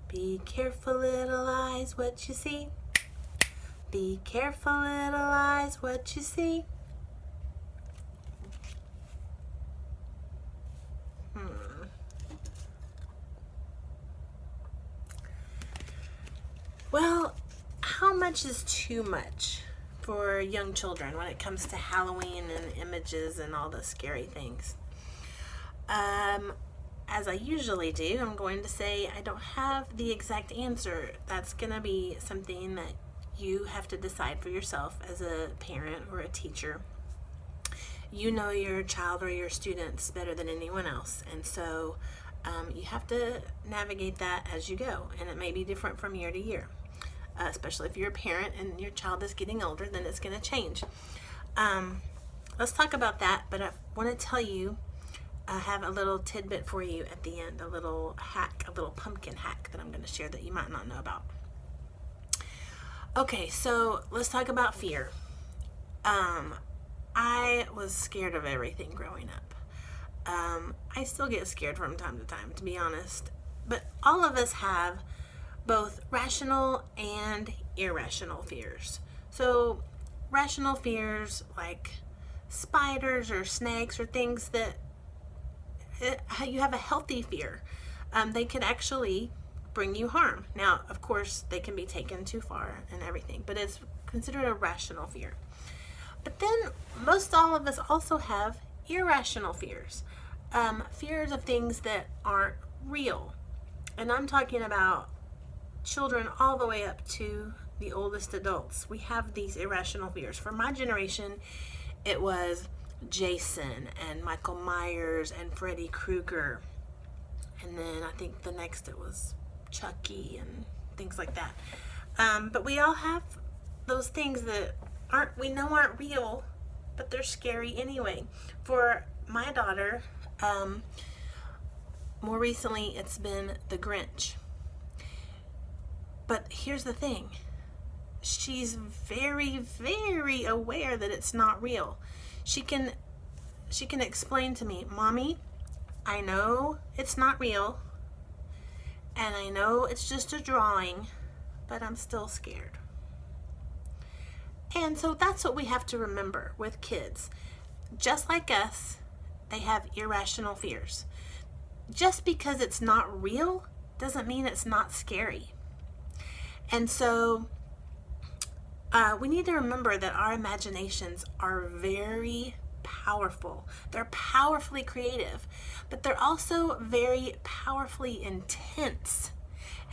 Be careful, little eyes, what you see. Be careful, little eyes, what you see. Well, how much is too much for young children when it comes to Halloween and images and all the scary things? As I usually do, I'm going to say I don't have the exact answer. That's going to be something that you have to decide for yourself as a parent or a teacher. You know your child or your students better than anyone else, and so you have to navigate that as you go, and it may be different from year to year. Especially if you're a parent and your child is getting older, then it's going to change. Let's talk about that, but I want to tell you, I have a little tidbit for you at the end, a little hack, a little pumpkin hack that I'm going to share that you might not know about. Okay, so let's talk about fear. I was scared of everything growing up. I still get scared from time to time, to be honest. But all of us have both rational and irrational fears. So, rational fears like spiders or snakes or things that you have a healthy fear. They could actually bring you harm. Now, of course, they can be taken too far and everything, but it's considered a rational fear. But then, most all of us also have irrational fears. Fears of things that aren't real. And I'm talking about children all the way up to the oldest adults. We have these irrational fears. For my generation, it was Jason and Michael Myers and Freddy Krueger. And then I think the next it was Chucky and things like that. But we all have those things that we know aren't real, but they're scary anyway. For my daughter, more recently it's been the Grinch. But here's the thing. She's very, very aware that it's not real. She can explain to me, Mommy, I know it's not real, and I know it's just a drawing, but I'm still scared. And so that's what we have to remember with kids. Just like us, they have irrational fears. Just because it's not real doesn't mean it's not scary. And so we need to remember that our imaginations are very powerful. They're powerfully creative, but they're also very powerfully intense.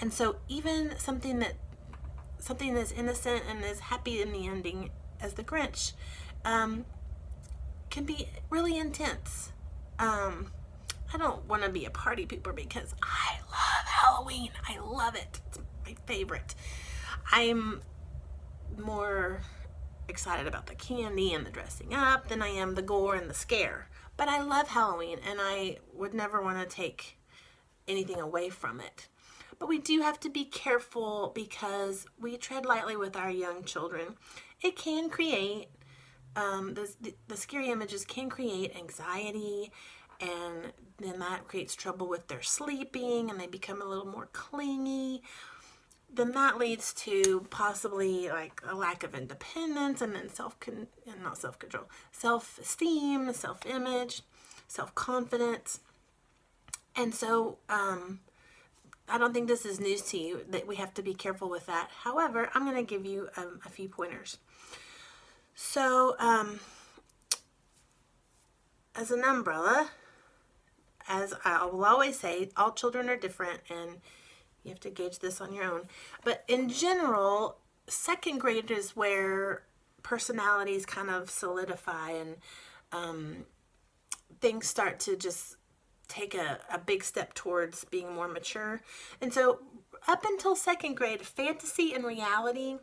And so even something as innocent and as happy in the ending as the Grinch can be really intense. I don't want to be a party pooper because I love Halloween. I love it. It's my favorite. I'm more excited about the candy and the dressing up than I am the gore and the scare. But I love Halloween, and I would never want to take anything away from it. But we do have to be careful because we tread lightly with our young children. It can create, the scary images can create anxiety, and then that creates trouble with their sleeping, and they become a little more clingy. Then that leads to possibly like a lack of independence, and then self-esteem, self-image, self-confidence. And so I don't think this is news to you that we have to be careful with that. However, I'm going to give you a few pointers. So as an umbrella, as I will always say, all children are different, and you have to gauge this on your own. But in general, second grade is where personalities kind of solidify, and things start to just take a big step towards being more mature. And so up until second grade, fantasy and reality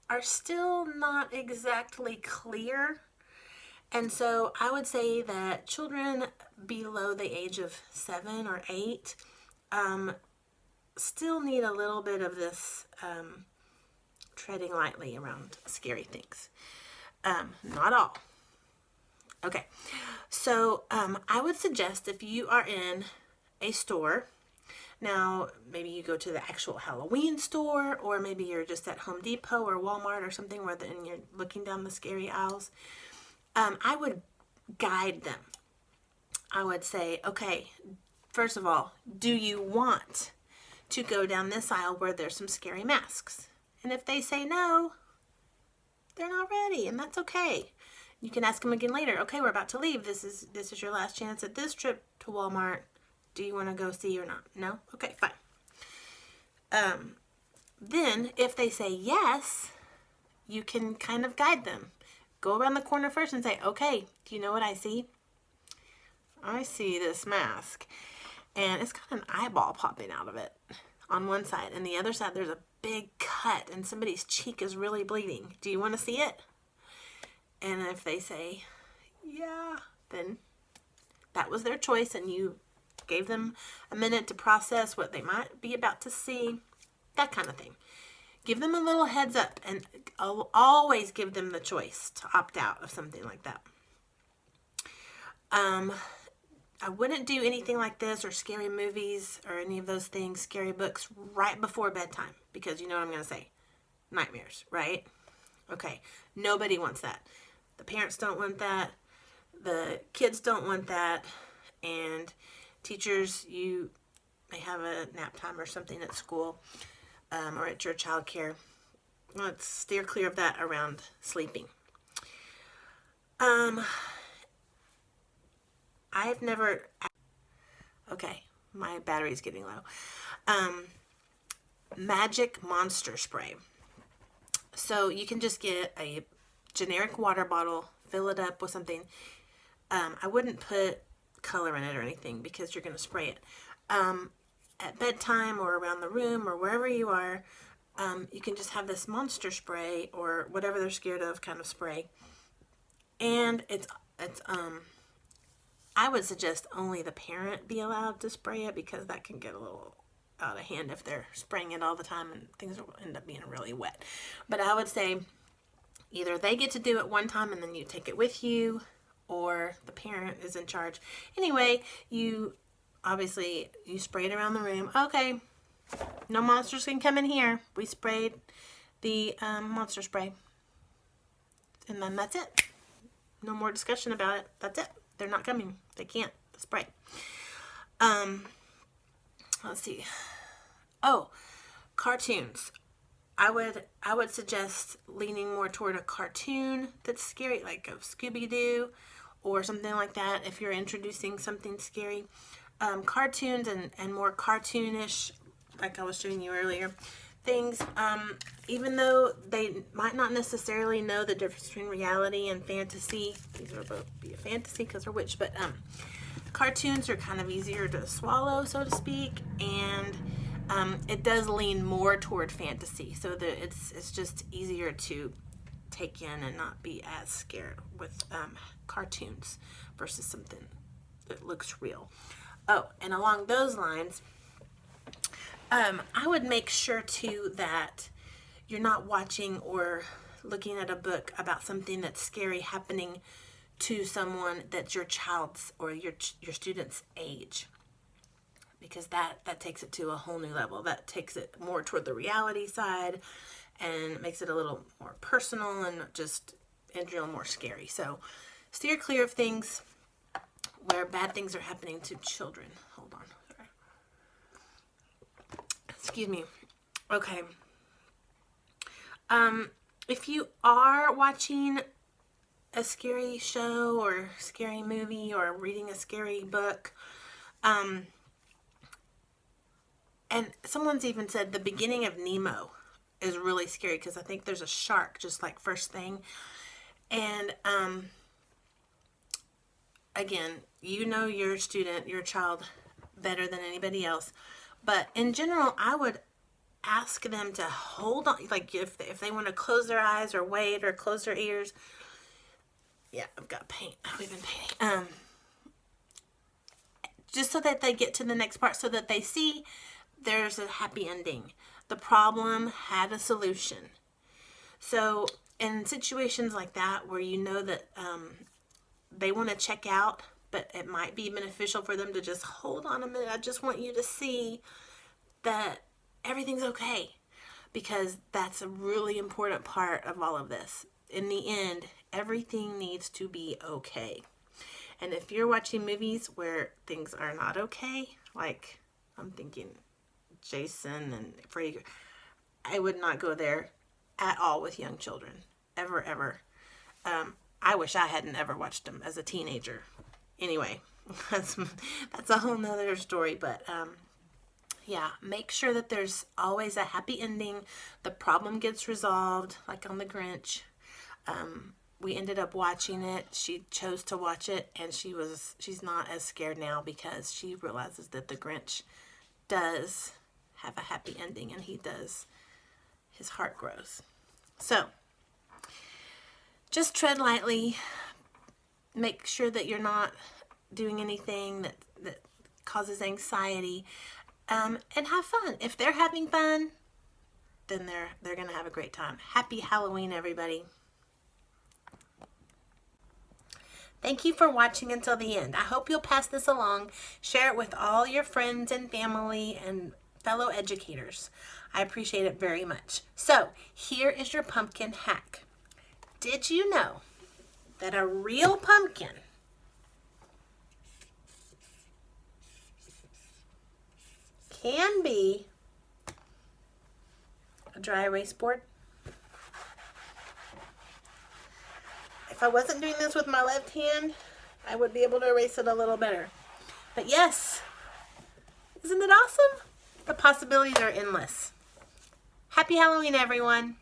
are still not exactly clear. And so I would say that children below the age of 7 or 8 still need a little bit of this treading lightly around scary things. Not all. Okay, so I would suggest if you are in a store Now, maybe you go to the actual Halloween store, or maybe you're just at Home Depot or Walmart or something where and you're looking down the scary aisles. I would guide them. I would say, okay, first of all, do you want to go down this aisle where there's some scary masks? And if they say no, they're not ready, and that's okay. You can ask them again later. Okay, we're about to leave. This is your last chance at this trip to Walmart. Do you want to go see or not? No? Okay, fine. Then, if they say yes, you can kind of guide them. Go around the corner first and say, okay, do you know what I see? I see this mask, and it's got an eyeball popping out of it on one side, and the other side there's a big cut, and somebody's cheek is really bleeding. Do you want to see it? And if they say, yeah, then that was their choice, and you gave them a minute to process what they might be about to see, that kind of thing. Give them a little heads up, and I'll always give them the choice to opt out of something like that. I wouldn't do anything like this, or scary movies, or any of those things, scary books, right before bedtime, because you know what I'm going to say. Nightmares, right? Okay, nobody wants that. The parents don't want that. The kids don't want that. And teachers, you may have a nap time or something at school, or at your child care. Let's steer clear of that around sleeping. I've never... Okay, my battery's getting low. Magic Monster Spray. So you can just get a generic water bottle, fill it up with something. I wouldn't put color in it or anything because you're going to spray it. At bedtime or around the room or wherever you are, you can just have this monster spray or whatever they're scared of kind of spray. And it's I would suggest only the parent be allowed to spray it, because that can get a little out of hand if they're spraying it all the time and things will end up being really wet. But I would say either they get to do it one time and then you take it with you, or the parent is in charge. Anyway, you spray it around the room. Okay, no monsters can come in here. We sprayed the monster spray. And then that's it. No more discussion about it. That's it. They're not coming. They can't spray. Let's see. Oh, cartoons. I would suggest leaning more toward a cartoon that's scary, like a Scooby-Doo or something like that, if you're introducing something scary. Cartoons and more cartoonish, like I was showing you earlier, things, even though they might not necessarily know the difference between reality and fantasy. These are both be a fantasy because they're witch, but cartoons are kind of easier to swallow, so to speak, and it does lean more toward fantasy, so that it's just easier to take in and not be as scared with cartoons versus something that looks real. Oh, and along those lines, I would make sure too that you're not watching or looking at a book about something that's scary happening to someone that's your child's or your student's age, because that takes it to a whole new level. That takes it more toward the reality side and makes it a little more personal and just in general more scary. So steer clear of things where bad things are happening to children. Hold on. Sorry. Excuse me. Okay. If you are watching a scary show or scary movie or reading a scary book, and someone's even said the beginning of Nemo is really scary because I think there's a shark just like first thing. And again, you know your student, your child better than anybody else. But in general, I would ask them to hold on, like if they want to close their eyes or wait or close their ears. Yeah, I've got paint. We've been painting. Just so that they get to the next part, so that they see there's a happy ending. The problem had a solution. So in situations like that where you know that they want to check out, but it might be beneficial for them to just hold on a minute. I just want you to see that everything's okay, because that's a really important part of all of this. In the end, everything needs to be okay. And if you're watching movies where things are not okay, like I'm thinking Jason and Freddy, I would not go there at all with young children. Ever, ever. I wish I hadn't ever watched them as a teenager. Anyway, that's a whole nother story. But yeah, make sure that there's always a happy ending. The problem gets resolved, like on The Grinch. We ended up watching it. She chose to watch it, and she's not as scared now because she realizes that The Grinch does have a happy ending, and his heart grows. So just tread lightly. Make sure that you're not doing anything that causes anxiety, and have fun. If they're having fun, then they're gonna have a great time. Happy Halloween, everybody. Thank you for watching until the end. I hope you'll pass this along, share it with all your friends and family and fellow educators. I appreciate it very much. So here is your pumpkin hack. Did you know that a real pumpkin can be a dry erase board? If I wasn't doing this with my left hand, I would be able to erase it a little better. But yes, isn't it awesome? The possibilities are endless. Happy Halloween, everyone.